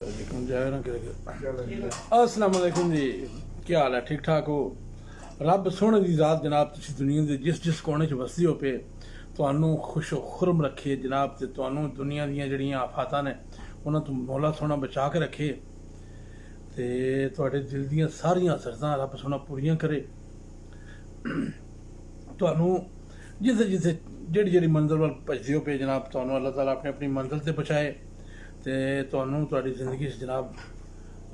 अस्सलाम वालेकुम जी, क्या हाल है? ठीक ठाक हो? रब सोने की ज़ात जनाब तुसी दुनिया के जिस जिस कोने च वसदी हो पे तुहानू खुश खुरम रखे जनाब, ते तुहानू दुनिया दियां जड़ियां आफातां ने उन्हां तो मौला सोना बचा के रखे, ते तुहाडे दिल दियां सारियां हसरतां रब सोना पूरियां करे। तुहानू जिथे जिथे जेड़ी जेड़ी मंजिल वाल भजदे हो पे जनाब, तुहानू अल्लाह ताला अपनी अपनी मंजिल ते पहुँचाए, ते तुहानू तुहाडी जिंदगी च जनाब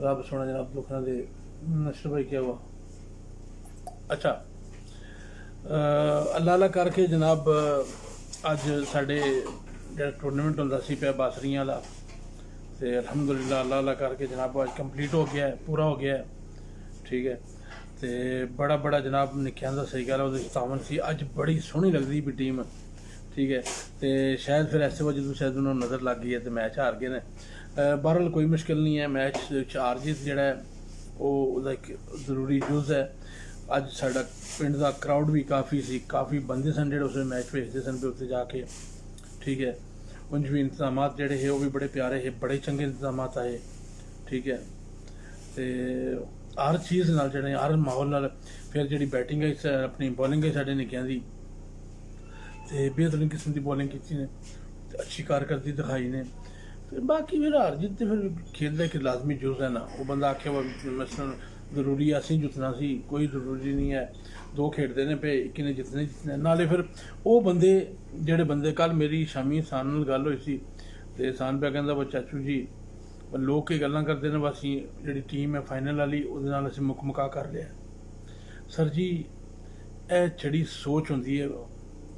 रब सोना जनाब दुख ना दे। नशर भाई क्या हुआ? अच्छा, अल्लाह अल्लाह करके जनाब अज साढ़े जो टूरनामेंट होंदा सी पे बासरियां वाला, तो अलहमदुलिल्लाह अल्लाह अल्लाह करके जनाब अज कंप्लीट हो गया है, पूरा हो गया है। ठीक है, तो बड़ा बड़ा जनाब निक्कियां दा सही गल है तावन सी, अज बड़ी सोहनी लगदी भी टीम। ठीक है, तो शायद फिर ऐसे वजह तो शायद उन्होंने नज़र लग गई है तो मैच हार गए ने। बहरहाल कोई मुश्किल नहीं है, मैच हार जीत जोड़ा है वो एक जरूरी जुज़ है। अज साडा पिंड का क्राउड भी काफ़ी सी, काफ़ी बंदे सन जो उस मैच भेजते सन पे उत्ते जाके। ठीक है, उंज भी इंतजाम जोड़े है वो भी बड़े प्यारे है, बड़े चंगे इंतजाम आए। ठीक है, तो हर चीज़ नाल जड़े हर माहौल नाल फिर जी बैटिंग है अपनी बॉलिंग है साढ़े निक्कियां दी, तो बेहतरीन किस्म की बॉलिंग की ने, अच्छी कारकर्दगी दिखाई ने। तो बाकी फिर हार जीत तो फिर खेल का एक लाजमी जुज़ है ना, वो बंदा आखे मसलन जरूरी है असीं जितना सी, कोई जरूरी नहीं है। दो खेडते ने पे एक ने जितने जितने नाले फिर वो बंदे जेडे बंदे कल मेरी शामी एहसान नाल गल होई सी, ते एहसान पे कहंदा वो चाचू जी लोग के गल्लां करते हैं बस जी टीम है फाइनल वाली उहदे नाल असीं मुक मुका कर लिया। सर जी ए छड़ी सोच होंदी है,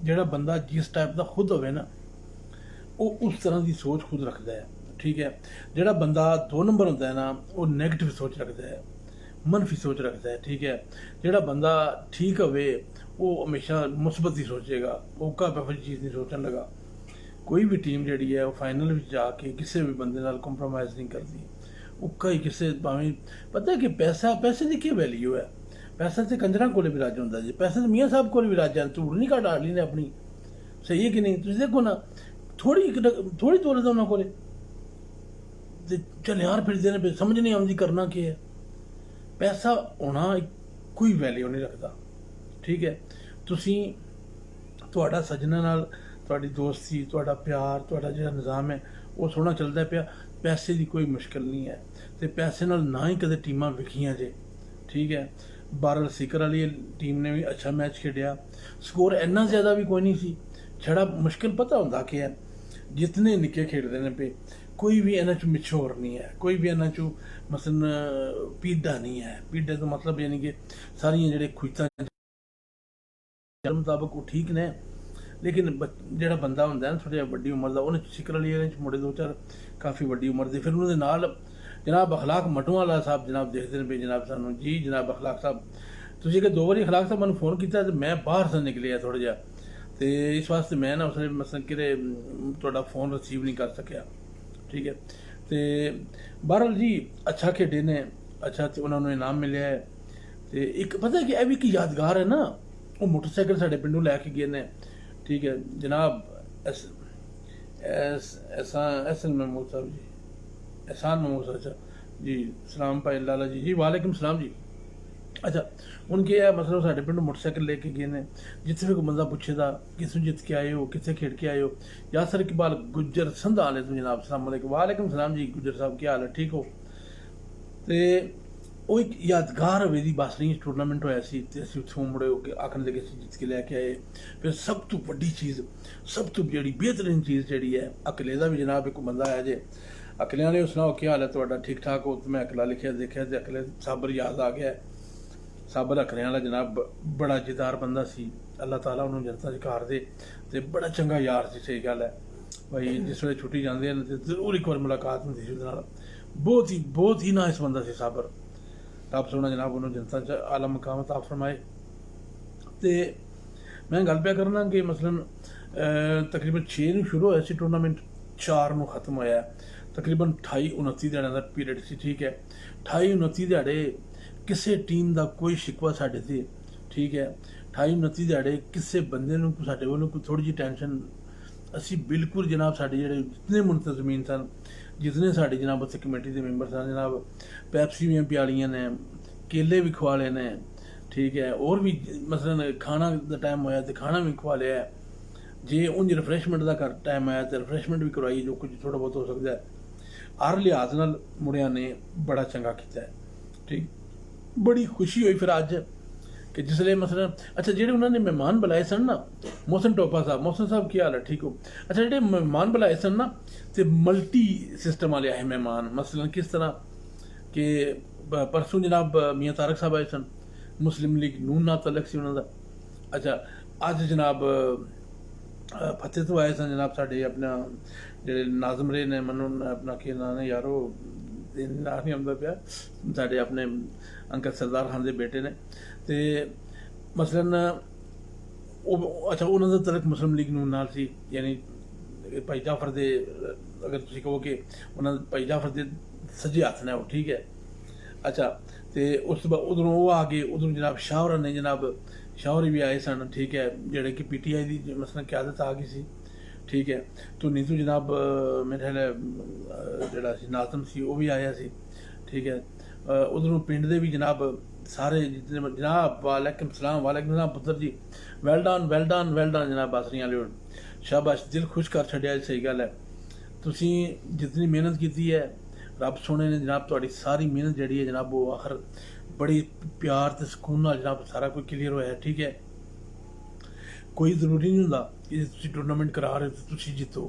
जेड़ा बंदा जिस टाइप का खुद होवे ना वो उस तरह की सोच खुद रखता है। ठीक है, जेड़ा बंदा दो नंबर होता है ना वो नैगेटिव सोच रखता है, मनफी सोच रखता है। ठीक है, जेड़ा बंदा ठीक होवे वो हमेशा मुस्बत ही सोचेगा, ओका पैफी चीज़ नहीं सोचने लगा। कोई भी टीम जी है वो फाइनल में जाके किसी भी बंदे नाल कंप्रोमाइज़ नहीं करती, उका ही किसी भावें पता है कि पैसे की क्या वैल्यू है। पैसा तो कंजर को भी रज होंगे जी, पैसे तो मियाँ साहब को भी रज है, धूड़ नहीं घट आली ने अपनी। सही है कि नहीं? तुम देखो ना थोड़ी दौलत है उन्होंने को चलियार फिरते हैं, समझ नहीं आती करना क्या है। पैसा होना कोई वैल्यू नहीं रखता। ठीक है, तुसी तुहाडा सज्जना नाल तुहाडी दोस्ती, तुहाडा प्यार, तुहाडा जिहड़ा निज़ाम है वो सोहना चलदा पिया, पैसे की कोई मुश्किल नहीं है, तो पैसे नाल ना ही कदे टीमां विखियां जे। ठीक है, बहरहाल सीकर वाली टीम ने भी अच्छा मैच खेडिया, स्कोर इन्ना ज़्यादा भी कोई नहीं सी। छड़ा मुश्किल पता होंदा कि है जितने निक्के खेडते हैं पे कोई भी इन्हां चों मिछोर नहीं है, कोई भी इन्हां चों मसलन पीड़ा नहीं है। पीड़े तो मतलब यानी कि सारियां जेहड़े खुइतां मुताबक वो ठीक ने, लेकिन जेड़ा बंदा होंदा है ना थोड़ी वड्डी उम्र का, उन्हें सिकर वाली मुड़े दो चार काफ़ी वड्डी उम्र के, फिर उन्होंने नाल जनाब अखलाक मटों वाला साहब जनाब देखते हैं पे जनाब सानू जी जनाब अखलाक साहब तुझे दो बारी अखलाक साहब मैंने फोन किया तो मैं बाहर से निकलिया थोड़ा जहा, तो इस वास्ते मैं ना उसने मसलन कि थोड़ा फोन रिसीव नहीं कर सकिया। ठीक है, तो बहरहाल जी अच्छा खेडे ने, अच्छा तो उन्होंने इनाम मिले है। तो एक पता है कि यह भी एक यादगार है ना, वो मोटरसाइकिल साढ़े पिंडों लैके गए ने। ठीक है जनाब एहसान महमूद साहब जी, एहसान महमूद साहब, अच्छा जी सलाम भाई लाला जी, जी वालेकुम सलाम जी। अच्छा उनके यह मतलब साढ़े पिंड मोटरसाइकिल लेके गए ने, जिथे भी कोई बंदा पूछेगा किसों जित के आए हो, कितने खेड के आए हो, यासर इकबाल गुज्जर संधा आले तुम जनाब सलाम वालेकुम सलाम जी गुज्जर साहब क्या हाल है, ठीक हो? तो वो एक यादगार हवेली बासरी टूरनामेंट होया सी, ते असीं उत्थों मुड़े होके आखन लगे जित के लैके आए। फिर सब तो वड्डी चीज़, सब तो जी बेहतरीन चीज़ जी है अकले का भी जनाब एक बंदा आया जे, अकले वाले सुनाओ क्या हाल है तुहाडा, ठीक ठाक हो? तो मैं अकला लिखिया देखिया तो अकले साबर याद आ गया। साबर अकले वाला जनाब बड़ा जिदार बंदा सी, अल्लाह ताला उन्होंने जनता कार दे, तो बड़ा चंगा यार सी। सही गल है भाई, जिस वे छुट्टी जाते हैं तो जरूर एक बार मुलाकात होंगी सी, बहुत ही नाइस बंदा सी साबर। रब सोना जनाब उन्होंने जनता आला मकाम अता फरमाए। तो मैं गल पे करना कि मसलन तकरीबन 6 ਨੂੰ शुरू होया सी टूरनामेंट, 4 ਨੂੰ खत्म होया, तकरीबन 28-29 ਦਿਹਾੜਿਆਂ ਦਾ पीरियड सी। ठीक है, 28-29 ਦਿਹਾੜੇ किसी टीम का कोई शिकवा साढ़े से। ठीक है, 28-29 ਦਿਹਾੜੇ किसी बंदे साढ़े वालों कोई थोड़ी जी टेंशन असी बिल्कुल जनाब साढ़े जितने मुंतजमीन सन जितने साढ़े जनाब उत्थे कमेटी के मैंबर सन जनाब पैप्सी भी प्यालियां ने, केले भी खवा ले ने, ठीक है। और भी मसलन खाना का टाइम होया तो खाना भी खवा लिया है। जे उंज रिफ्रैशमेंट का टाइम आया तो रिफ्रैशमेंट भी करवाई, जो कुछ थोड़ा बहुत हो सकता है। हर लिहाज नाल मुड़िया ने बड़ा चंगा किया है, ठीक। बड़ी खुशी हुई फिर अज कि जिसले मसलन अच्छा जेडे उन्होंने मेहमान बुलाए सन ना, मोहसन टोपा साहब, मोहसन साहब की हाल है, ठीक हो। अच्छा जेडे मेहमान बुलाए सन ना, तो मल्टी सिस्टम वाले आए मेहमान। मसलन किस तरह कि परसों जनाब मियाँ तारक साहब आए सन, मुस्लिम लीग नून ना तलक सी उन्होंने। अच्छा अज जनाब फतेह तो आए सन जनाब साढ़े अपना जेडे नाजम रहे ने, मनु अपना के नाम है यारो ना नहीं आंदा पाया, साढ़े अपने अंकल सरदार खान के बेटे ने। तो मसलन अच्छा उन्होंने तलक मुस्लिम लीग नून नाल सी, यानी भाई जाफर दे, अगर तुम कहो कि उन्होंने भाई जाफर के सज्जे हथ ने वो, ठीक है। अच्छा तो उस बाद उधरों वो आ गए, उधरों जनाब शाहरा ने, जनाब शाहरी भी आए सन, ठीक है, जेडे कि PTI की मसलन क्यादत आ गई सी, ठीक है। तो नीतू जनाब मेरे ख्याल जड़ा नाजम सी वो भी आया सी, ठीक है। उधरों पिंड दे भी जनाब सारे जितने जनाब वालेकुम सलाम, वालेकुम सलाम पुत्र जी, well done well done well done जनाब बासरियां वाले शाबाश, दिल खुश कर छड़िया। सही गल है, तुसी जितनी मेहनत की है रब सोने ने जनाब तुहाडी सारी मेहनत जी है जनाब वो आखिर बड़ी प्यार तो सुकून नाल जनाब सारा कुछ क्लीयर होया, ठीक है। कोई जरूरी नहीं होंदा कि तुसी टूर्नामेंट करा रहे हो तो तुसी जीतो,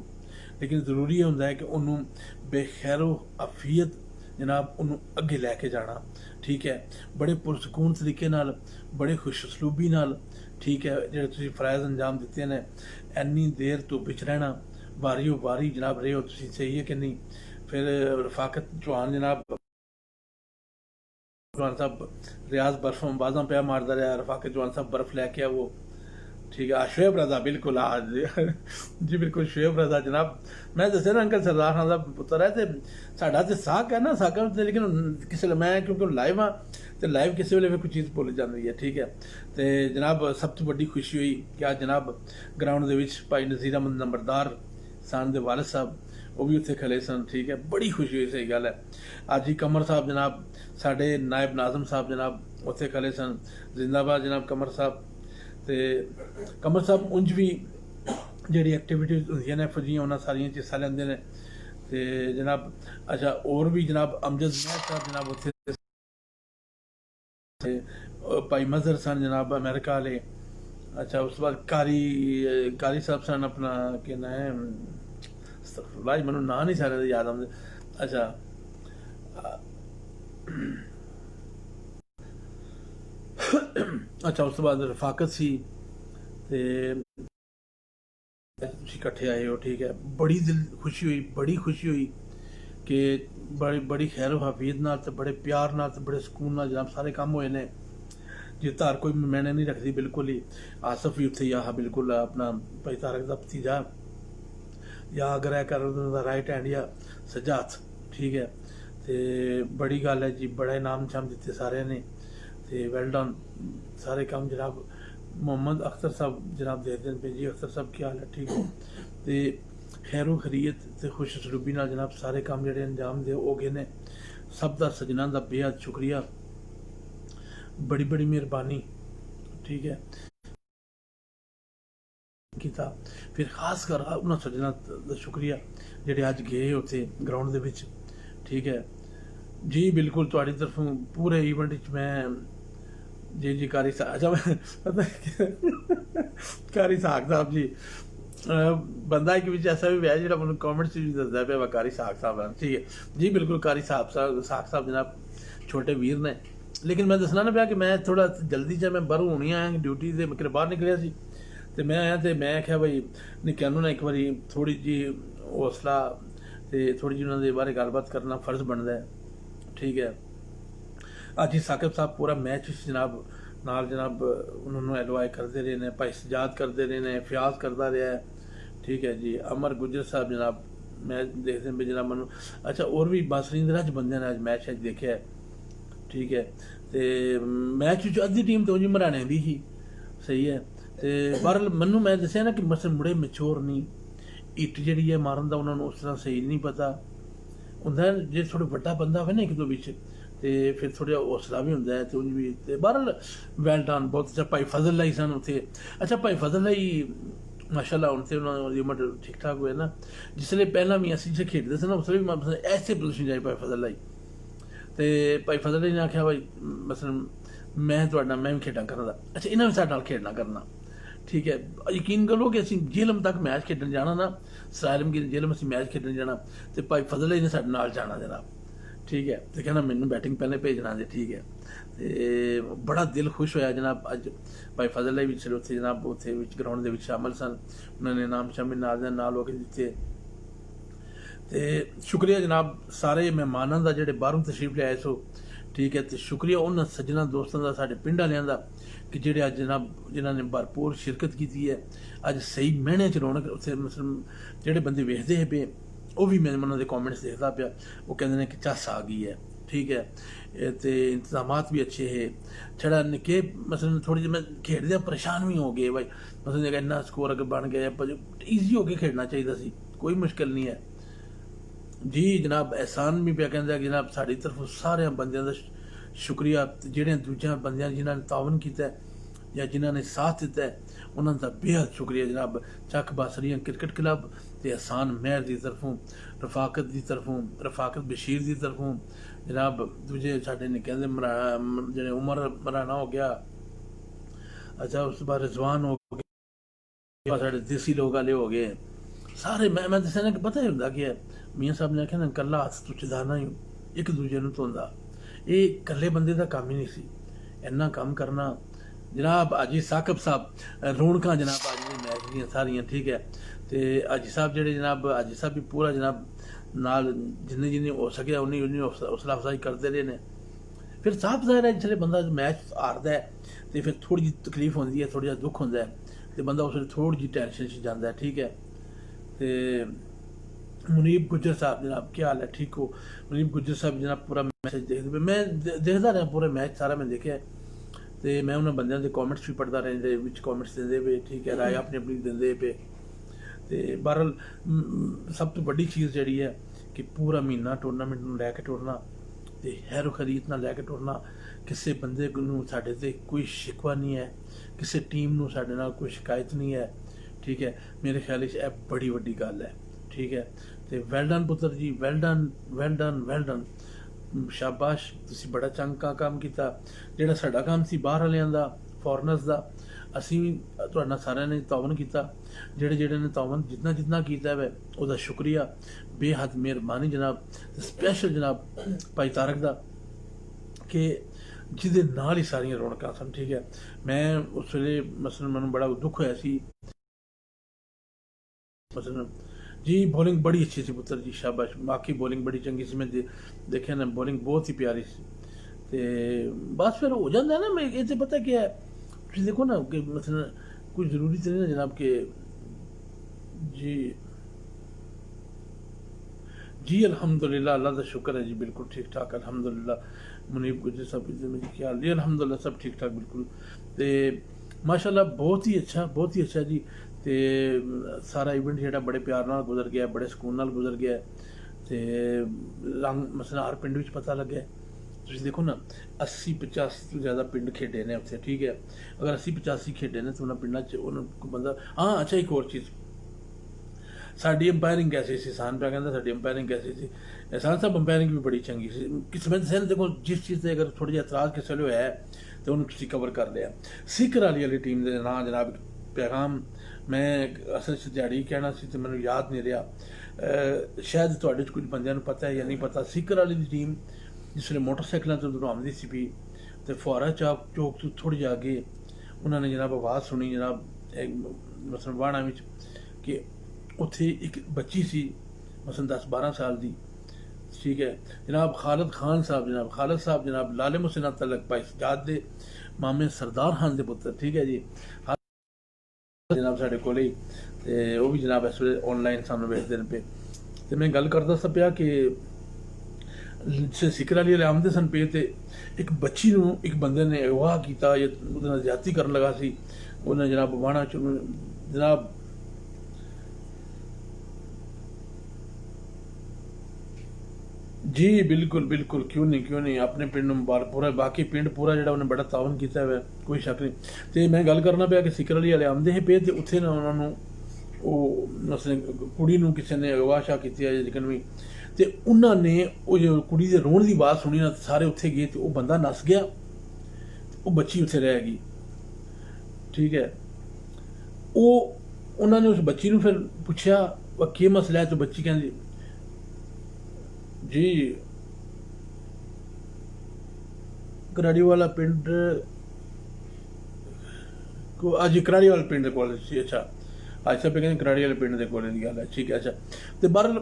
लेकिन जरूरी ये होंदा है कि उन्होंने बेखैरो आफियत जनाब उन्होंने अगे लैके जाना, ठीक है। बड़े पुरसकून तरीके नाल, बड़े खुश उसलूबी नाल, ठीक है, जो तुसी फराइज अंजाम दिते ने, इन्नी देर तो बिच रहना वारियो वारी जनाब रहे हो तुसी, सही है कि नहीं। फिर रफाकत चौहान जनाब चौहान साहब रियाज बर्फ बाजा पे मारता रहा, रफाकत चौहान साहब बर्फ लैके वो, ठीक है। शुएब रजा बिल्कुल आज जी बिल्कुल शुएब रजा जनाब, मैं दसिया ना अंकल सरदार खान का पुत्र है, तो साडा तो साक है ना, साक लेकिन किसी मैं क्योंकि लाइव हाँ, तो लाइव किसी वे कोई चीज़ भुल जाती है, ठीक है। तो जनाब सब तो बड़ी खुशी हुई कि आज जनाब ग्राउंड के भाई नज़ीर अहमद नंबरदार सान दे वालिद साहब वो भी उत्थे खड़े सन, ठीक है। बड़ी खुशी हुई, सही गल है। अज ही कमर साहब जनाब साढ़े नायब नाजम साहब जनाब उत्थे खड़े सन, जिंदाबाद जनाब कमर साहब। तो कमर साहब उंज भी जी एक्टिविटीज होंगे ने फौजियां उन्होंने सारिया हिस्सा लेंदे ने। तो जनाब अच्छा और भी जनाब अमजद महर साहब जनाब उत्थे, भाई मजहर सन जनाब अमेरिका वाले। अच्छा उस बाद कारी साहब सन अपना के ना है भाई मैं ना नहीं सारे याद आते। अच्छा अच्छा उस बाद रफाकत सी ते इकट्ठे आए हो, ठीक है। बड़ी दिल खुशी हुई, बड़ी खुशी हुई कि बड़ी बड़ी खैर हाफियत नाल ते बड़े प्यार नाल ते बड़े सुकून नाल जनाब सारे काम होए ने। जिस तार कोई मैंने नहीं रखती बिल्कुल ही, आसफ भी उत्थे या बिल्कुल अपना भाई तारक का भतीजा या अगर है कर राइट हैंड या सज्जा हथ, ठीक है। तो बड़ी गल है जी, बड़ा इनाम शाम दिते सारे ने, तो वेल डन सारे काम जनाब। मोहम्मद अख्तर साहब जनाब दे दिन पे जी, अख्तर साहब क्या हाल है, ठीक है। तो खैरो खरीयत तो खुश सलूबी नाल जनाब सारे काम जेडे अंजाम दे हो गए ने। सब का सजना का बेहद शुक्रिया, बड़ी बड़ी मेहरबानी, ठीक है किया। फिर खास कर उन्होंने सजना का शुक्रिया जेडे अज गए उत्थे ग्राउंड दे विच, ठीक है जी। बिल्कुल तुहाडी तरफों पूरे इवेंट मैं जी जी कारी साहब, अच्छा मैं पता कारी साहब साहब जी बंदा एक बिच ऐसा भी है जो मैं कॉमेंट्स भी दसदा पे कारी साहब साहब, ठीक है जी। बिल्कुल कारी साहब साहब जनाब छोटे वीर ने, लेकिन मैं दसना ना पाया कि मैं थोड़ा जल्दी च मैं बाहरों होनी आया ड्यूटी से मैं बाहर निकलिया सी, तो मैं आया तो मैं आख्या भाई निक्किया ना एक बारी थोड़ी जी हौसला तो थोड़ी जी उन्होंने बारे गलबात करना फर्ज बनता है, ठीक है। अज ही साकिब साहब पूरा मैच जनाब नाल जनाब उन्होंने एडवाई करते रहे ने, भाई सजाद करते रहे ने, फयाज करता रहा है, ठीक है जी। अमर गुजर साहब जनाब मैच देखते पे जनाब मैं अच्छा और भी बासरी अज बंद ने अज मैच देखा है, ठीक है। तो मैच अद्धी टीम तो उंज मराने दी ही, सही है। तो बहरल मैनू मैं दसिया ना कि मसल मुड़े मचोर नहीं, इट जी है मारन का उन्होंने उस तरह सही नहीं पता, ਹੁੰਦਾ जे थोड़ा ਵੱਡਾ ਬੰਦਾ ਹੋਵੇ ਨਾ ਇੱਕ ਦੋ ਵਿੱਚ ਤੇ ਫਿਰ ਥੋੜਾ ਹੌਸਲਾ ਵੀ ਹੁੰਦਾ ਹੈ ਤੇ ਉਂਝ ਵੀ ਤੇ ਬਹਰਹਾਲ ਵੈਲ ਡਨ ਬਹੁਤ ਅੱਛਾ। ਭਾਈ ਫਜ਼ਲ ਲਈ ਸਨ ਉੱਥੇ। ਅੱਛਾ ਭਾਈ ਫਜ਼ਲ ਲਈ ਮਾਸ਼ਾਅੱਲਾ ਹੁਣ ਤੇ ਉਹਨਾਂ ਦੀ ਉਮਰ ਠੀਕ ਠਾਕ ਹੋਏ ਨਾ। ਜਿਸ ਵੇਲੇ ਪਹਿਲਾਂ ਵੀ ਅਸੀਂ ਜੇ ਖੇਡਦੇ ਸੀ ਨਾ ਉਸ ਵੇਲੇ ਵੀ ਐਸੇ ਪੋਜੀਸ਼ਨ ਜਾਈ ਭਾਈ ਫਜ਼ਲ ਲਈ ਤੇ ਭਾਈ ਫਜ਼ਲ ਲਈ ਨੇ ਆਖਿਆ ਭਾਈ ਮਸਲਨ ਮੈਂ ਤੁਹਾਡਾ ਮੈਂ ਵੀ ਖੇਡਾਂ ਕਰਨ ਦਾ। ਅੱਛਾ ਇਹਨਾਂ ਵੀ ਸਾਡੇ ਨਾਲ ਖੇਡਣਾ ਕਰਨਾ ठीक है। यकीन करो कि असं जेलम तक मैच खेडन जाना ना, सालम की जेलम असं मैच खेडन जाना तो भाई फजल ने साडे नाल जाना जनाब, ठीक है। तो कहना मैनू बैटिंग पहले भेजना जी, ठीक है। तो बड़ा दिल खुश होया जनाब अज भाई फजल भी चलो उत्थे जनाब उत्थे ग्राउंड के शामिल सन, उन्होंने नाम शामिल नाल होकर दिते। तो शुक्रिया जनाब सारे मेहमानों का जोड़े बाहरों तशरीफ लियाए सो, ठीक है। तो शुक्रिया उन्होंने सज्जना दोस्तों का साढ़े पिंड वालियां का कि जेडे अज जनाब जिन्होंने भरपूर शिरकत की है। अज सही महीने च रौनक उत्थे मतलब जेडे बंदे वेखते है पे वो भी मैं उन्होंने कॉमेंट्स देखता पाया, वो कहते हैं कि झस आ गई है, ठीक है। तो इंतजाम भी अच्छे है। छड़ा निके मसलन थोड़ी जी मैं खेडदे परेशान भी हो गए भाई, मतलब इन्ना स्कोर अगर बन गया ईजी होके खेडना चाहिए सी, कोई मुश्किल नहीं है जी। जनाब एहसान भी पे कहता कि जनाब साड़ी तरफ सारे बंदियां का शुक्रिया, जेड़े दूजा बंदियां जिन्होंने तावन किया या जिन्होंने साथ दिता है उन्होंने बेहद शुक्रिया जनाब। चक बासरियां क्रिकेट क्लब तो एहसान मेहर की तरफों, रफाकत की तरफों, रफाकत बशीर की तरफों जनाब, दूजे साढ़े निके जे उमर मराना हो गया, अच्छा उस बाद रिजवान हो गया, साढ़े देसी लोग वाले हो गए सारे। मैं दसा ना कि पता ही होंगे कि मियाँ साहब ने आख्या ना कला हथ तू चदाना ही एक दूजे को धोंदा, ये कल्ले बंदे का काम ही नहीं सी इन्ना काम करना जनाब। अजी साकब साहब रौनक जनाब अज दी मैच दी सारियां, ठीक है। तो अजी साहब जेडे जनाब अजी साहब भी पूरा जनाब नाल जिन्ने जिन्ने हो सके उन्नी उन्नी हौसला अफजाई करते रहे ने। फिर साफ जाहिर है जिसले बंदा मैच हारदा है तो फिर थोड़ी जी तकलीफ होती है, थोड़ा जिहा दुख होंदा है तो बंदा उस थोड़ी जी टेंशन च जाता है, ठीक है। तो मुनीब गुज्जर साहब जनाब क्या हाल है, ठीक हो। मुनीब गुज्जर साहब जनाब पूरा मैच देखते मैं देखता रहा पूरा मैच सारा मैं देखा। तो मैं उन्होंने बंद के कॉमेंट्स भी पढ़ता रहे विच कॉमेंट्स देंदे पे, ठीक है, राय अपनी अपनी देंदे पे। तो बहरहाल सब तो बड़ी चीज़ जी है कि पूरा महीना टूरनामेंट में लैके टुरना तो हैरो खरीद ना लैके टुरना, किसी बंदे को साढ़े ते कोई शिकवा नहीं है, किसी टीम को साढ़े नाल कोई शिकायत नहीं है, ठीक है। मेरे ख्याल यह बड़ी वड्डी गल है, ठीक है। तो वैल डन पुत्र जी, well done well done well done, शाबाश तुसी बड़ा चंगा काम किया। जिहड़ा साडा काम सी बाहर वालियां दा फॉरनर्स दा असीं भी तुहाडे सारिਆਂ ने तावन किया, जेड़े जेड़े ने तावन जितना जितना किया है उसका शुक्रिया, बेहद मेहरबानी जनाब। स्पैशल जनाब भाई तारक दा कि जिहदे नाल ही सारियां रौनकां सन, ठीक है। मैं उस वेले मसलन मैनूं बड़ा दुख होया सी मसलन जी। बॉलिंग बड़ी अच्छी सी पुत्र जी, शाबाश, बाकी बॉलिंग बड़ी चंगी सी, मैं देखा ना बॉलिंग बहुत ही प्यारी सी। तो बस फिर हो जाता है ना, मैं ये पता क्या है तुम देखो ना कि मतलब कोई ज़रूरी तो नहीं ना जनाब के जी जी अल्हम्दुलिल्लाह, अल्लाह का शुक्र है जी, बिल्कुल ठीक ठाक अल्हम्दुलिल्लाह। मुनीब गुजर साहब क्या हाल जी, अल्हम्दुलिल्लाह सब ठीक ठाक बिल्कुल। तो माशाल्लाह बहुत ही अच्छा जी। तो सारा इवेंट जो बड़े प्यार नाल गुजर गया, बड़े सुकून नाल गुजर गया। तो रंग मसला हर पिंड पता लगे। तुम देखो ना 80-85 तो ज़्यादा पिंड खेडे ने उत्थे, ठीक है। अगर 80-85 खेडे ने तो उन्होंने पिंडा बंदा। हाँ अच्छा एक और चीज़ साड़ी अंपायरिंग कैसी सी, एहसान पे कहता साड़ी अंपायरिंग कैसी सी। एहसान साहब अंपायरिंग भी बड़ी चंगी सी। किस्मत से देखो जिस चीज़ से अगर थोड़ी जी एतराज़ किसी वे है तो उन्होंने कवर कर लिया। सीकर वाली टीम के ना जनाब पैगाम मैं असल दिहाड़ी कहना सी तो मैंने याद नहीं रहा, शायद तुहाडे कुछ बंदियां नूं पता है या नहीं पता। सीकर वाली दी टीम जिसने मोटरसाइकिलों तो उधरों आमदी सी पी तो फुहारा चौक तो थोड़ी जी आगे उन्होंने जनाब आवाज़ सुनी जनाब मसलन वाणा में कि उत्थे एक बच्ची सी मसलन 10-12 साल की, ठीक है। जनाब खालिद खान साहब जनाब लाले मुहसिन तलक भाई सजाद दे मामे सरदार खान के पुत्र, ठीक है जी। जनाब साढ़े को वो भी जनाब इस वे ऑनलाइन सामने वेखते पे। तो मैं गल करता सा पाया कि सिकर वाली आमदे सन पे तो एक बच्ची नूं एक बंदे ने अगवा किया या ज्यादती कर लगा सी। उन्हें जनाब वाणा जनाब जी बिल्कुल बिल्कुल, क्यों नहीं अपने पिंड ਨੂੰ ਪੂਰਾ ਬਾਕੀ ਪਿੰਡ ਪੂਰਾ ਜਿਹੜਾ ਉਹਨੇ ਬੜਾ ਤਾਵਨ ਕੀਤਾ ਹੋਇਆ, ਕੋਈ ਸ਼ੱਕ ਨਹੀਂ। ਤੇ ਮੈਂ ਗੱਲ ਕਰਨਾ ਪਿਆ ਕਿ ਸਿਕਰ ਅਲੀ ਵਾਲੇ ਆਉਂਦੇ ਪਏ ਤੇ ਉੱਥੇ ਨਾ ਉਹਨਾਂ ਨੂੰ ਉਹ ਮਸਲੇ ਕੁੜੀ ਨੂੰ ਕਿਸੇ ਨੇ ਅਗਵਾਸ਼ਾ ਕੀਤੀ ਹੈ ਲੇਕਿਨ ਵੀ, ਤੇ ਉਹਨਾਂ ਨੇ ਉਹ ਜੋ ਕੁੜੀ ਦੇ ਰੋਣ ਦੀ ਆਵਾਜ਼ ਸੁਣੀ ਨਾ, ਸਾਰੇ ਉੱਥੇ ਗਏ ਤੇ ਉਹ ਬੰਦਾ ਨੱਸ ਗਿਆ, ਉਹ ਬੱਚੀ ਉੱਥੇ ਰਹਿ ਗਈ। ਠੀਕ ਹੈ, ਉਹ ਉਹਨਾਂ ਨੇ ਉਸ ਬੱਚੀ ਨੂੰ ਫਿਰ ਪੁੱਛਿਆ ਕੀ ਮਸਲਾ ਹੈ, ਤੇ ਬੱਚੀ ਕਹਿੰਦੀ जी कराड़ी वाला पिंड को अज कराड़ी वाले पिंड दे कोल सी। अच्छा अच्छा पे कहते कराड़ी वाले पिंड दे कोल दी गल है, ठीक है। अच्छा तो बहरहाल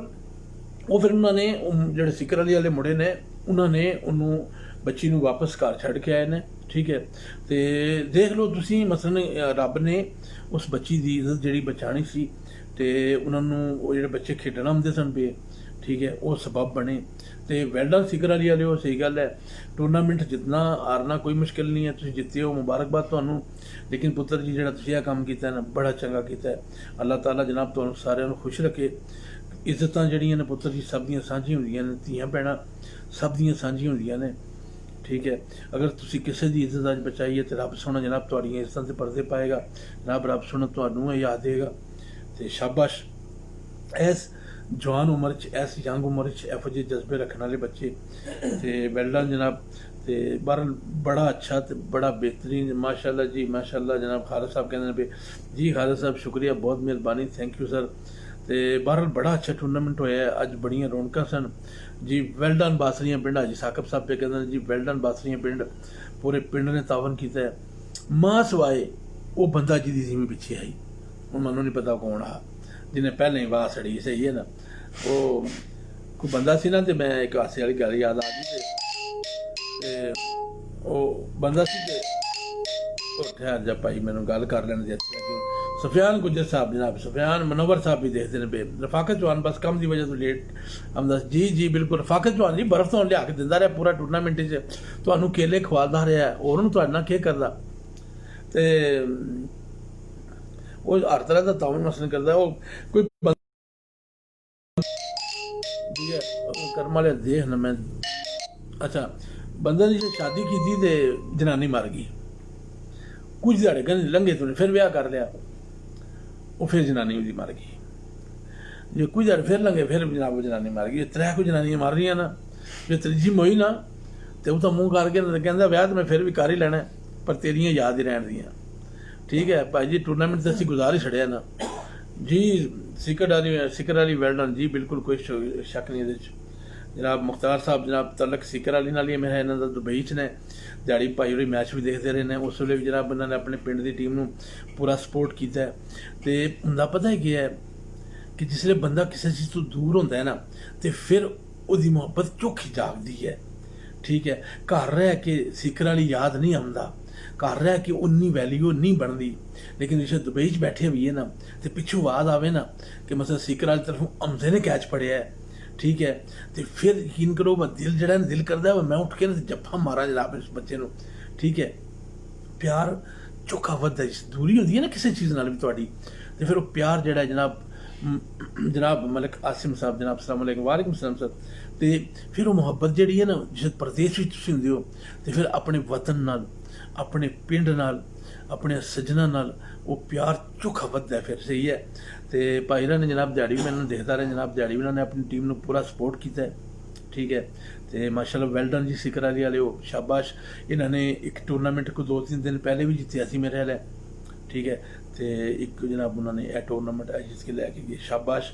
वो फिर उन्होंने जेडे सिकर अली वाले मुंडे ने उन्होंने उन्होंने बच्ची नूं वापस घर छड़ के आए ने, ठीक है। तो देख लो तुसी मसलन रब ने उस बच्ची की इज्जत जी बचानी सी, तो उन्होंने वो जो बच्चे खेडना आते सन पे, ठीक है, वो सबब बने। तो वेल सिकर अली वाले सही गल है, टूरनामेंट जितना हारना कोई मुश्किल नहीं है, तुम जिते हो मुबारकबाद तुहानू। लेकिन पुत्र जी जो तुसीं काम किया ना बड़ा चंगा किया है। अल्लाह ताला जनाब तुहानू सारिਆਂ ਨੂੰ खुश रखे। इज्जतां जड़ियां ने पुत्र जी सब दियां सांझी होंदियां ने, धीआं भैणां सब दियां सांझी होंदियां ने, ठीक है। अगर तुसीं किसी की इज्जत अज बचाई है तो रब सोना जनाब तुहाड़ियां इज्जतां ते पर्दे पाएगा, रब सोना तुहानू याद देगा। तो शाबाश इस जवान उम्र इस यंग उम्र एहो जे जज्बे रखने वाले बच्चे, तो वेल डन जनाब। तो बहरहाल बड़ा अच्छा तो बड़ा बेहतरीन, माशाल्लाह जी माशाल्लाह। जनाब खालिद साहब कहते हैं जी खालिद साहब शुक्रिया, बहुत मेहरबानी, थैंक यू सर। तो बहरहाल बड़ा अच्छा टूरनामेंट होया है, अज बड़ियां रौनकां सन जी। वेल डन बासरियां पिंड, हाजी साकब साहब पे कहते हैं जी वेल डन बासरियां पिंड, पूरे पिंड ने तावन किया है। मां सवाए वो बंदा जिहदी जिम्मे पिछे आई, हुण मैनूं नहीं पता कौन आ जिन्हें पहले ही वाह सड़ी, सही है ना। वो कोई बंदा सी ना, तो मैं एक हासे वाली गल याद आ गई, वो बंदा सी ते ठहर जा भाई मैनूं गल कर लैण दे। सुफियान गुजर साहब जनाब, सुफियान मनोवर साहब भी देखते हैं पे, रफाकत चौहान बस कम की वजह तो लेट आमदा जी जी बिल्कुल। रफाकत चौहान जी बर्फ तो लिया के दिंदा रहा पूरा टूरनामेंट च, तुहानूं केले खवालदा रहा है, और उन्होंने तुहाडे नाल केह् करदा। ते वो हर तरह का ताउन मसलन करता है, वो कोई कर्म वाले देख ना मैं। अच्छा बंदे ने जो शादी की थी तो जनानी मर गई, कुछ दिहाड़े कहने लंघे तो फिर ब्याह कर लिया, वो फिर जनानी उसकी मर गई। जो कुछ दिहाड़े फिर लंघे फिर जनाब वो जनानी मर गई। त्रै को जनानियां मर रही ना, जो त्रीजी मोई ना तो वो तो मुँह करके कहता ब्याह तो मैं फिर भी कर ही लेना, पर तेरियां याद ही रहन दियां, ठीक है भाई जी। टूरनामेंट तो असीं गुजार ही छड़िया ना जी। सिकर अली वेल डन जी, बिल्कुल कोई शक नहीं ये जनाब। मुख्तार साहब जनाब तलक सिकर अली नाल ही मेरा इन्हों का दुबई च ने, दिहाड़ी भाई होरी मैच भी देखते रहे हैं, उस वे भी जनाब इन्होंने अपने पिंड की टीम में पूरा सपोर्ट किया है। तो हुंदा पता है क्या है कि जिसले बंदा किसी चीज़ तो दूर होंदा है ना, तो फिर उसकी मुहब्बत चौखी जागती है, ठीक है। घर रह के सिकर अली याद नहीं आंदा, घर रह के उन्नी वैल्यू नहीं बनती। लेकिन जिस दुबई बैठे हुई है ना, तो पिछू आवाज आवे ना कि मतलब सिकर वाली तरफों हमजे ने कैच पड़िया है, ठीक है। तो फिर यकीन करो वह दिल जड़ा दिल करता है मैं उठ के ना जफ्फा मारा जनाब इस बच्चे को, ठीक है। प्यार चौखा वधदा, दूरी होती है ना किसी चीज़ नाल भी तुहाडी, तो फिर वो प्यार जड़ा जनाब जनाब मलिक आसिम साहब जनाब अस्सलाम वालेकुम वालेकुम सलाम सर। तो फिर वो मुहब्बत जी है ना जिस प्रदेश में तुसीं हुंदे हो, तो फिर अपने वतन नाल अपने पिंड नाल अपने सज्जना नाल वो प्यार चौखा वधदा है, फिर सही है। तो भाई ने जनाब दिहाड़ी भी मैंने देखता रहा जनाब, दिहाड़ी भी उन्होंने अपनी टीम को पूरा सपोर्ट किया है, ठीक है। तो माशाल्लाह वेल डन जी सिकर अली वाले हो, शाबाश। इन्होंने एक टूरनामेंट को 2-3 दिन पहले भी जितया सी मेरे हाल है, ठीक है। तो एक जनाब उन्होंने यह टूरनामेंट जिसके लैके गए, शाबाश।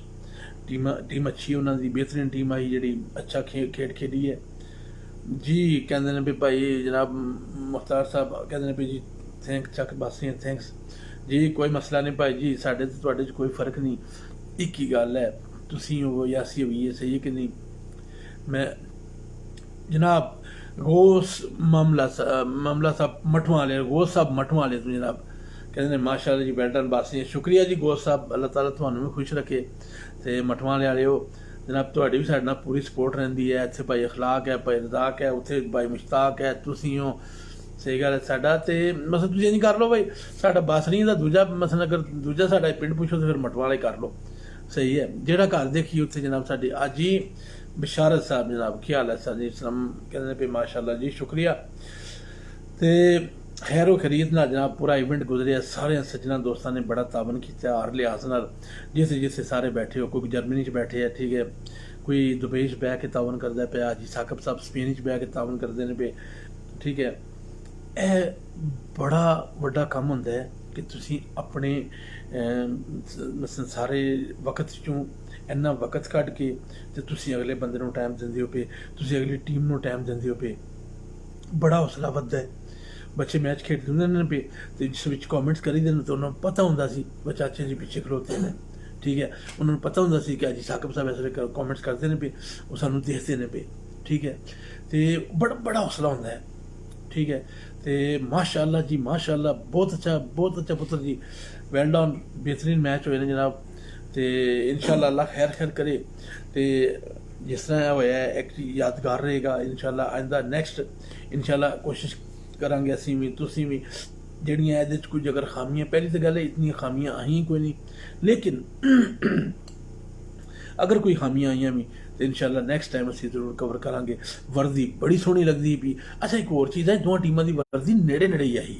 टीम अच्छी है उन्होंने, बेहतरीन टीम आई जी अच्छा खेड खेडी है जी। कहते हैं भी भाई जनाब मुख्तार साहब कहते हैं भी जी थैंक चक बासी थैंक्स जी, कोई मसला नहीं भाई जी, साढ़े तो तुहाडे च कोई फर्क नहीं, एक ही गल है तुसीं हो या असीं होइए, सही है कि नहीं। मैं जनाब गोस मामला साहब मठवां वाले, गोस साहब मठवां वाले तो जनाब कहते हैं माशाल्लाह जी वेल डन बासी, शुक्रिया जी गोस साहब, अल्लाह ताला तुहानूं भी खुश रखे। तो मठवां वाले हो जनाब तुहाडी भी साडे नाल पूरी सपोर्ट रहिंदी है, इत्थे भाई अखलाक है, भाई रज़ाक है, उत्थे भाई मुश्ताक है, तुसीं हो, सही गल है। साडा तो मतलब तुसीं इंज कर लो भाई, साडा बासरियां दा दूजा मसलन अगर दूजा साडा पिंड पुछो तो फिर मठवां वाले कर लो, सही है। जिहड़ा घर देखिए उत्थे जनाब साडी अज ही बिशारत साहब जनाब की हाल है सर जी सलाम कहने पे माशाल्लाह जी शुक्रिया। तो खैरो खरीद ना जनाब पूरा इवेंट गुजरिया, सारे सज्जना दोस्तों ने बड़ा तावन किया हर लिहाज नाल, जिथे जिथे सारे बैठे हो, कोई जर्मनी च बैठे है, ठीक है, कोई दुबई च बह के तावन करता पाया जी, साकब साहब स्पेन च बह के तावन करते हैं पे, ठीक है। यह बड़ा वड्डा काम होंदा है कि तुसी अपने सारे वक्त चों इन्ना वक्त कढ़ के ते तुसी अगले बंदे नूं टाइम दिंदे हो पे, तुसी अगली टीम नूं टाइम दिंदे हो पे, बड़ा हौसला वधदा है। बच्चे मैच खेडदे हुंदे ने पे ते जिस विच कॉमेंट्स करी दे तो उन्होंने पता हुंदा सी वो चाचे जी पीछे खलोते हैं, ठीक है, उन्होंने पता हुंदा सी कि अजी साकब साहब ऐसे कॉमेंट्स करते हैं पे, वो सानूं देखते हैं पे, ठीक है। तो बड़ा बड़ा हौसला होंदा है, ठीक है। तो माशाअल्लाह जी माशाअल्लाह बहुत अच्छा पुत्र जी, वेल डन, बेहतरीन मैच होए ने जनाब। तो इंशाअल्लाह अल्लाह खैर खैर करे। तो जिस तरह होया एक यादगार रहेगा इंशाअल्लाह। आइंदा नेक्स्ट इंशाअल्लाह कोशिश करांगे असीं भी तुसीं भी, जड़ियाँ एहदे च कुछ अगर खामियां, पहली तो गल है इतनी खामियां आई कोई नहीं, लेकिन अगर कोई खामियां आईयां भी तो इंशाअल्लाह नेक्स्ट टाइम असीं जरूर कवर करांगे। वर्दी बड़ी सोहनी लगदी पई। अच्छा एक होर चीज़ है, दोवां टीमां दी वर्दी नेड़े नेड़े ही आई,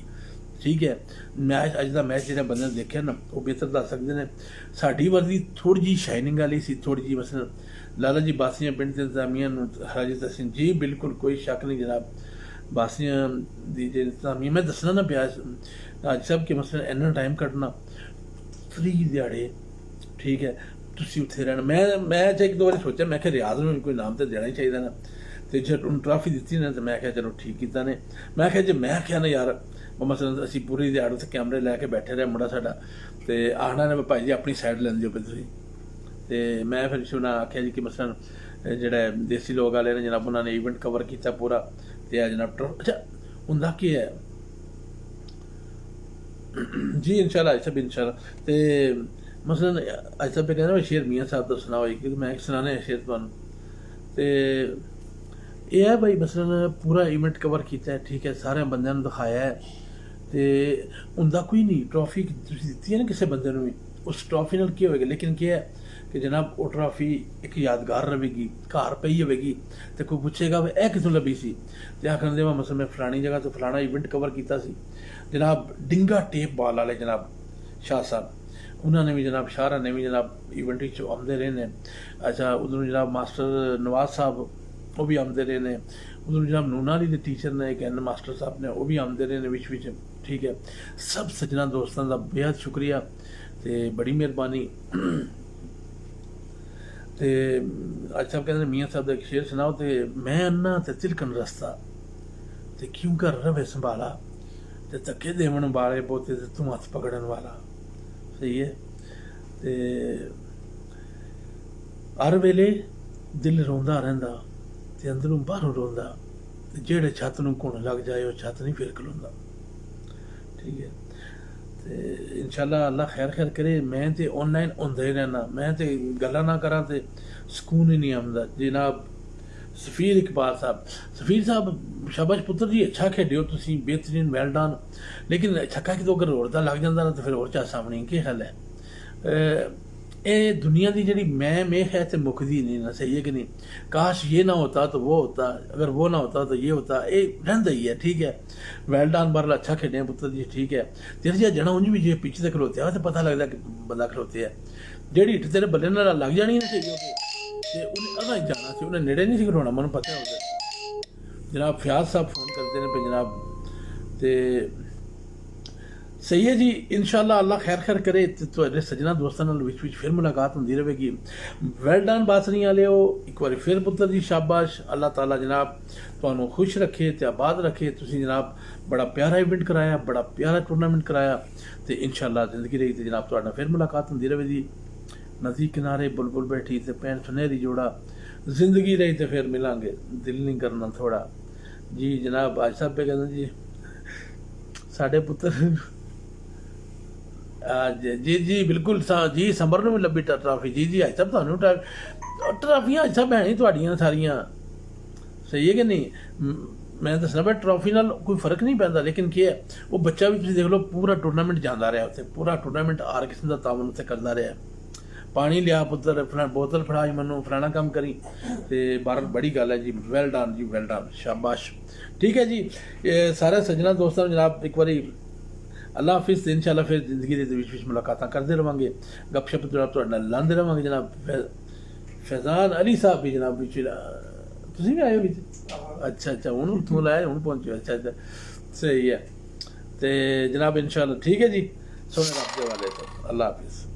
ठीक है। मैच अज दा मैच जिहड़े बंदे ने देखिया ना वो बेहतर दस सकते हैं। साडी वर्दी थोड़ी जी शाइनिंग वाली सी, थोड़ी जी मसलन लाला जी बासियां पिंड के इंतजामिया हराजी तहसीन जी, बिल्कुल कोई शक नहीं जनाब, बासियां दी जे इंतजामिया मैं दसना ना पिया अज सब के मसलन इन्ना टाइम कड्ढना फ्री दिहाड़े, ठीक है, तुसी उत्थे रहना। मैं एक दो बार सोचा, मैं रियाज में कोई नाम तो देना ही चाहिए ना, तो जो उन्हें ट्राफी दी ना तो मैं चलो ठीक किया ने। मैं जो मैं आख्या ना यार मसलन असी पूरी दिहाड़ उत्थे कैमरे लैके बैठे रहे, मुंडा साडा तो आखना ने भाई जी अपनी साइड लैंदे हो पे तुसीं। तो मैं फिर उन्हें आख्या जी कि मसलन जोड़े देसी लोग वाले ने जनाब उन्होंने इवेंट कवर किया पूरा, तो जनाब अच्छा हुंदा की है जी इंशाअल्लाह सब इंशाअल्लाह। तो मसलन अज सब कहना शेर मियाँ साहब तो सुनाओ, क्योंकि मैं सुनाने शेर तुहानूं। तो यह है भाई मसलन पूरा इवेंट कवर किया है, ठीक है, सारे बंदे दिखाया है। तो उनका कोई नहीं ट्रॉफी दी है ना किसी बंदे भी, उस ट्रॉफी नाल की होएगा, लेकिन क्या है कि जनाब वो ट्रॉफी एक यादगार रहेगी, घर पई होगी। तो कोई पूछेगा वे यह कितों लभी सी, तो आखन देवा मसलन मैं फलानी जगह तो फलाना इवेंट कवर किया सी जनाब। डिंगा टेप बॉल वाले जनाब शाह साहब, उन्होंने भी जनाब शाहरा ने भी जनाब इवेंट आते रहे हैं। अच्छा उधरों जनाब मास्टर नवाज साहब वो भी आते रहे हैं, उधरों जनाब नूनाली के टीचर ने एक एन मास्टर साहब ने वो भी आते रहे हैं विच, ठीक है। सब सज्जना दोस्तों का बेहद शुक्रिया, तो बड़ी मेहरबानी। तो अज साहब कहते मियाँ साहब का एक शेर सुनाओ, तो मैं अन्ना तो तिलकन रस्ता तो क्यों कर रवे संभाला, तो धक्के देवन वाले पोते तो तू हथ पकड़न वाला, सही है। तो हर वेले दिल रोंदा रहिंदा ते अंदरों बाहरों रोंदा, ते जेड़े छत नूं घुण लग जाए वो छत नहीं फिर खलोंदा, ठीक है। तो इंशाअल्लाह अल्लाह खैर खैर करे। मैं तो ऑनलाइन होंदा ही रहना, मैं तो गल्लां ना करा तो सुकून ही नहीं आंदा जनाब। सफ़ीर इकबाल साहब, सफ़ीर साहब शाबाश पुत्र जी, अच्छा खेडे हो तुसीं, बेहतरीन वेल डन, लेकिन छक्का कि तो अगर होर दा लग जांदा ना तो फिर होर चा सामने की ख्याल है। ये दुनिया की जी मैं है तो मुकदी नहीं ना, सही है कि नहीं। काश ये ना होता तो वो होता, अगर वो ना होता तो ये होता, ये रहता ही है, ठीक है। वेल डन बार अच्छा खेडे पुत्र जी, ठीक है। तेरे जहा जना उंज भी जे पिच से खलोते तो पता लगता कि बंदा खलोते है, जी हिट तेरे बल्ले नाल लग जानी ना चाहिए, उन्हें अगा ही जाना सी, उन्हें नेड़े नहीं खलोना, मैं पता है जनाब। फयाज साहब फोन करते हैं पे जनाब, तो सही है जी। इंशाअल्लाह अल्लाह खैर खैर करे, तो सजना दोस्तों विच फिर मुलाकात होंदी रहेगी। वेल डन बासरी वाले हो, एक बार फिर पुत्र जी शाबाश। अल्लाह ताला जनाब तुहानूं खुश रखे ते आबाद रखे। तुसीं जनाब बड़ा प्यारा इवेंट कराया, बड़ा प्यारा टूर्नामेंट कराया, तो इंशाअल्लाह जिंदगी रही तो जनाब तुहाडे फिर मुलाकात होंदी रहेगी। नदी किनारे बुलबुल बैठी ते पैन सुनहरी जोड़ा, जिंदगी रही तो फिर मिलांगे, दिल नहीं करना थोड़ा जी। जनाब आज साहब पे कहते जी साढ़े पुत्र जी जी बिल्कुल जी, समर में भी लभी ट्राफी जी जी। अज साहब थानू ट्राफियां अज साहब है थोड़ियां सारियां, सही है कि नहीं। मैं दसना भाई ट्रॉफी नाल कोई फर्क नहीं पैंदा, लेकिन क्या है वो बच्चा भी तुसीं देख लो पूरा टूर्नामेंट जाता रहा उत्थे, पूरा टूर्नामेंट हर किस्म का तावन उत्थे करता रहा, ਪਾਣੀ ਲਿਆ ਪੁੱਤਰ, ਬੋਤਲ ਫੜਾ ਮੈਨੂੰ, ਫਲਾਣਾ ਕੰਮ ਕਰੀ। ਤੇ ਬਾਹਰ ਬੜੀ ਗੱਲ ਹੈ ਜੀ, ਵੈਲ ਡਨ ਜੀ, ਵੈਲ ਡਨ, ਸ਼ਾਬਾਸ਼। ਠੀਕ ਹੈ ਜੀ, ਇਹ ਸਾਰੇ ਸੱਜਣਾ ਦੋਸਤਾਂ ਨੂੰ ਜਨਾਬ ਇੱਕ ਵਾਰੀ ਅੱਲਾ ਹਾਫਿਜ਼। ਤੇ ਇਨਸ਼ਾਅੱਲਾ ਫਿਰ ਜ਼ਿੰਦਗੀ ਦੇ ਵਿੱਚ ਮੁਲਾਕਾਤਾਂ ਕਰਦੇ ਰਹਾਂਗੇ, ਗੱਪਸ਼ਪ ਜਨਾਬ ਤੁਹਾਡੇ ਨਾਲ ਲਾਉਂਦੇ ਰਹਾਂਗੇ ਜਨਾਬ। ਫੈਜ਼ਾਨ ਅਲੀ ਸਾਹਿਬ ਵੀ ਜਨਾਬ ਵਿੱਚ ਤੁਸੀਂ ਵੀ ਆਏ ਹੋ ਵਿੱਚ? ਅੱਛਾ ਹੁਣ ਉੱਥੋਂ ਲਾਇਆ, ਹੁਣ ਪਹੁੰਚੇ। ਅੱਛਾ ਸਹੀ ਹੈ। ਤੇ ਜਨਾਬ ਇਨਸ਼ਾਅੱਲਾ ਠੀਕ ਹੈ ਜੀ, ਸੋਹਣੇ ਰੱਬ ਦੇ ਵਾਲੇ ਤੋਂ। ਅੱਲਾ ਹਾਫਿਜ਼।